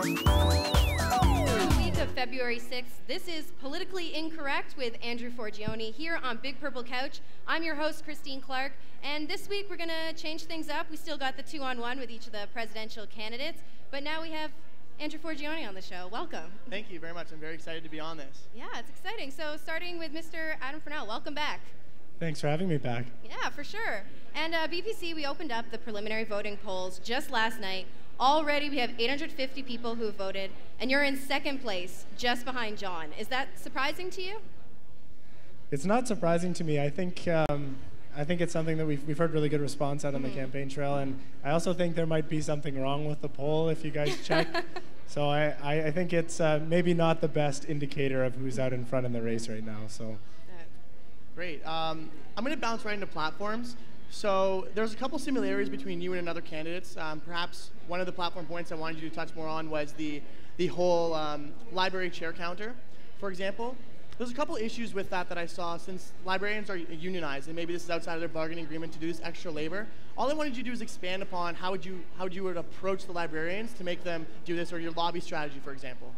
The week of February 6th, this is Politically Incorrect with Andrew Forgione here on Big Purple Couch. I'm your host, Christine Clark, and this week we're going to change things up. We still got the two-on-one with each of the presidential candidates, but now we have Andrew Forgione on the show. Welcome. Thank you very much. I'm very excited to be on this. Yeah, it's exciting. So starting with Mr. Adam Fearnall, welcome back. Thanks for having me back. Yeah, for sure. And BPC, we opened up the preliminary voting polls just last night. Already we have 850 people who have voted, and you're in second place, just behind John. Is that surprising to you? It's not surprising to me. I think it's something that we've heard really good response out on the campaign trail, and I also think there might be something wrong with the poll if you guys check. So I think it's maybe not the best indicator of who's out in front in the race right now. So. Great. I'm going to bounce right into platforms. So there's a couple similarities between you and another candidates. Perhaps one of the platform points I wanted you to touch more on was the whole library chair counter, for example. There's a couple issues with that I saw, since librarians are unionized, and maybe this is outside of their bargaining agreement to do this extra labor. All I wanted you to do is expand upon how you would approach the librarians to make them do this, or your lobby strategy, for example.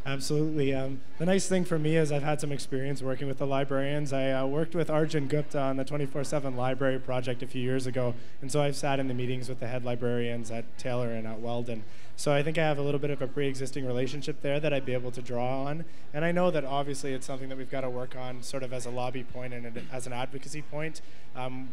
Absolutely. The nice thing for me is I've had some experience working with the librarians. I worked with Arjun Gupta on the 24/7 library project a few years ago, and so I've sat in the meetings with the head librarians at Taylor and at Weldon. So I think I have a little bit of a pre-existing relationship there that I'd be able to draw on. And I know that obviously it's something that we've got to work on sort of as a lobby point and as an advocacy point.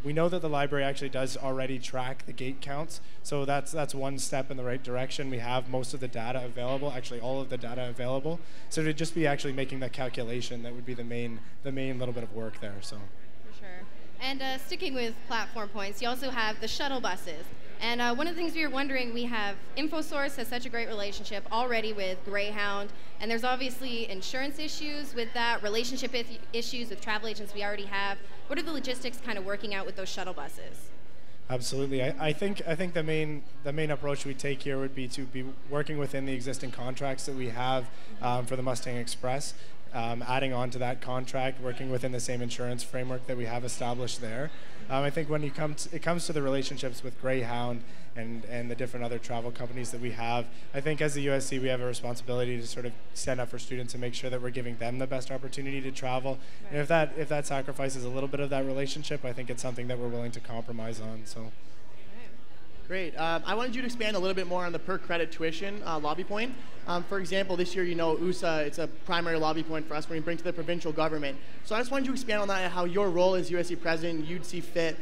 We know that the library actually does already track the gate counts, so that's one step in the right direction. We have most of the data available, actually all of the data available. So to just be actually making the calculation, that would be the main little bit of work there. So. For sure. And sticking with platform points, you also have the shuttle buses. And one of the things we were wondering, we have InfoSource has such a great relationship already with Greyhound, and there's obviously insurance issues with that, relationship issues with travel agents we already have. What are the logistics kind of working out with those shuttle buses? Absolutely. I think the main approach we take here would be to be working within the existing contracts that we have for the Mustang Express, adding on to that contract, working within the same insurance framework that we have established there. I think when it comes to the relationships with Greyhound and the different other travel companies that we have, I think as the USC we have a responsibility to sort of stand up for students and make sure that we're giving them the best opportunity to travel. Right. And if that sacrifices a little bit of that relationship, I think it's something that we're willing to compromise on. So. Great. I wanted you to expand a little bit more on the per credit tuition lobby point. For example, this year, USA, it's a primary lobby point for us when we bring to the provincial government. So I just wanted you to expand on that, how your role as USC president, you'd see fit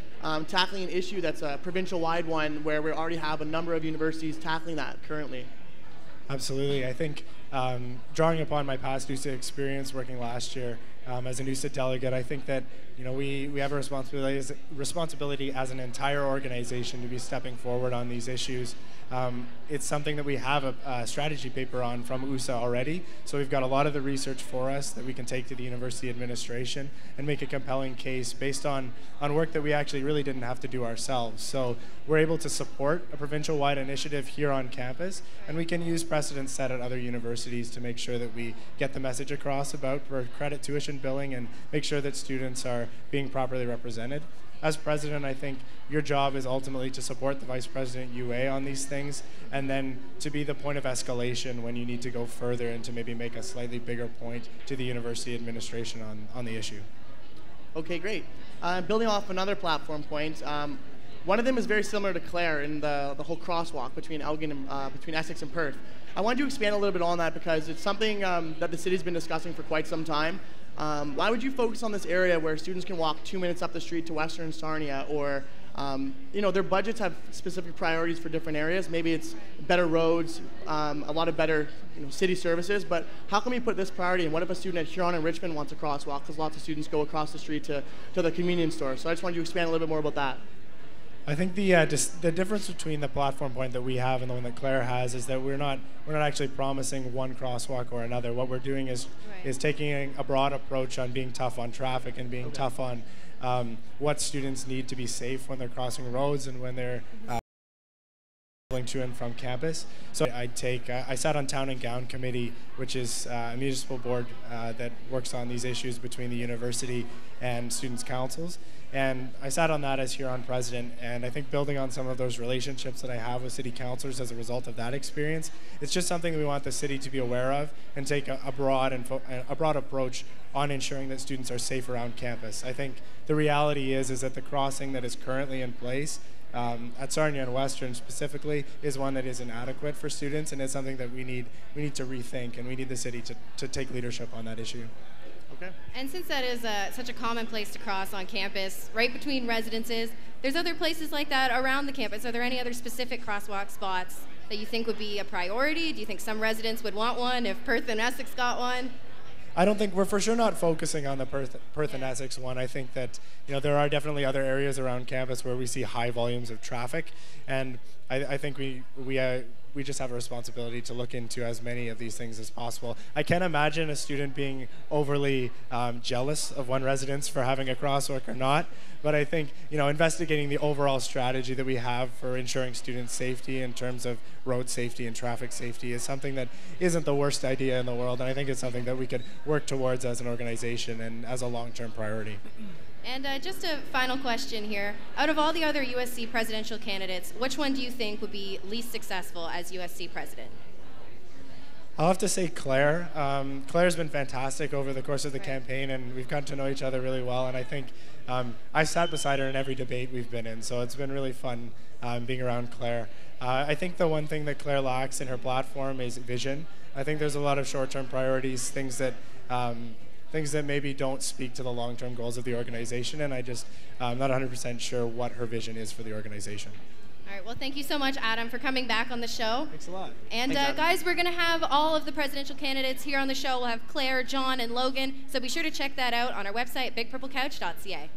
tackling an issue that's a provincial-wide one where we already have a number of universities tackling that currently. Absolutely. I think drawing upon my past USA experience working last year as an USA delegate, I think that we have a responsibility as an entire organization to be stepping forward on these issues. It's something that we have a strategy paper on from USA already, so we've got a lot of the research for us that we can take to the university administration and make a compelling case based on work that we actually really didn't have to do ourselves. So we're able to support a provincial-wide initiative here on campus, and we can use precedents set at other universities to make sure that we get the message across about per credit tuition billing and make sure that students are being properly represented. As president, I think your job is ultimately to support the vice president UA on these things, and then to be the point of escalation when you need to go further and to maybe make a slightly bigger point to the university administration on the issue. Okay, great. Building off another platform point, one of them is very similar to Claire in the whole crosswalk between Elgin and between Essex and Perth. I wanted to expand a little bit on that because it's something that the city's been discussing for quite some time. Why would you focus on this area where students can walk 2 minutes up the street to Western Sarnia, or their budgets have specific priorities for different areas? Maybe it's better roads, a lot of better city services, but how can we put this priority? And what if a student at Huron and Richmond wants a crosswalk? Because lots of students go across the street to the convenience store. So I just wanted you to expand a little bit more about that. I think the difference between the platform point that we have and the one that Claire has is that we're not actually promising one crosswalk or another. What we're doing is taking a broad approach on being tough on traffic and being tough on what students need to be safe when they're crossing roads and when they're traveling to and from campus. So I sat on Town and Gown Committee, which is a municipal board that works on these issues between the university and students' councils. And I sat on that as Huron president, and I think building on some of those relationships that I have with city councilors as a result of that experience, it's just something that we want the city to be aware of and take a broad approach on ensuring that students are safe around campus. I think the reality is that the crossing that is currently in place at Sarnia and Western specifically is one that is inadequate for students, and it's something that we need to rethink, and we need the city to take leadership on that issue. Okay. And since that is such a common place to cross on campus, right between residences, there's other places like that around the campus. Are there any other specific crosswalk spots that you think would be a priority? Do you think some residents would want one if Perth and Essex got one? I don't think we're for sure not focusing on the Perth and Essex one. I think that there are definitely other areas around campus where we see high volumes of traffic, and I think we just have a responsibility to look into as many of these things as possible. I can't imagine a student being overly jealous of one residence for having a crosswalk or not, but I think investigating the overall strategy that we have for ensuring student safety in terms of road safety and traffic safety is something that isn't the worst idea in the world, and I think it's something that we could work towards as an organization and as a long-term priority. And just a final question here. Out of all the other USC presidential candidates, which one do you think would be least successful as USC president? I'll have to say Claire. Claire's been fantastic over the course of the campaign, and we've gotten to know each other really well, and I think I sat beside her in every debate we've been in, so it's been really fun being around Claire. I think the one thing that Claire lacks in her platform is vision. I think there's a lot of short-term priorities, things that maybe don't speak to the long-term goals of the organization, and I'm not 100% sure what her vision is for the organization. All right, well, thank you so much, Adam, for coming back on the show. Thanks a lot. And guys, we're going to have all of the presidential candidates here on the show. We'll have Claire, John, and Logan, so be sure to check that out on our website, bigpurplecouch.ca.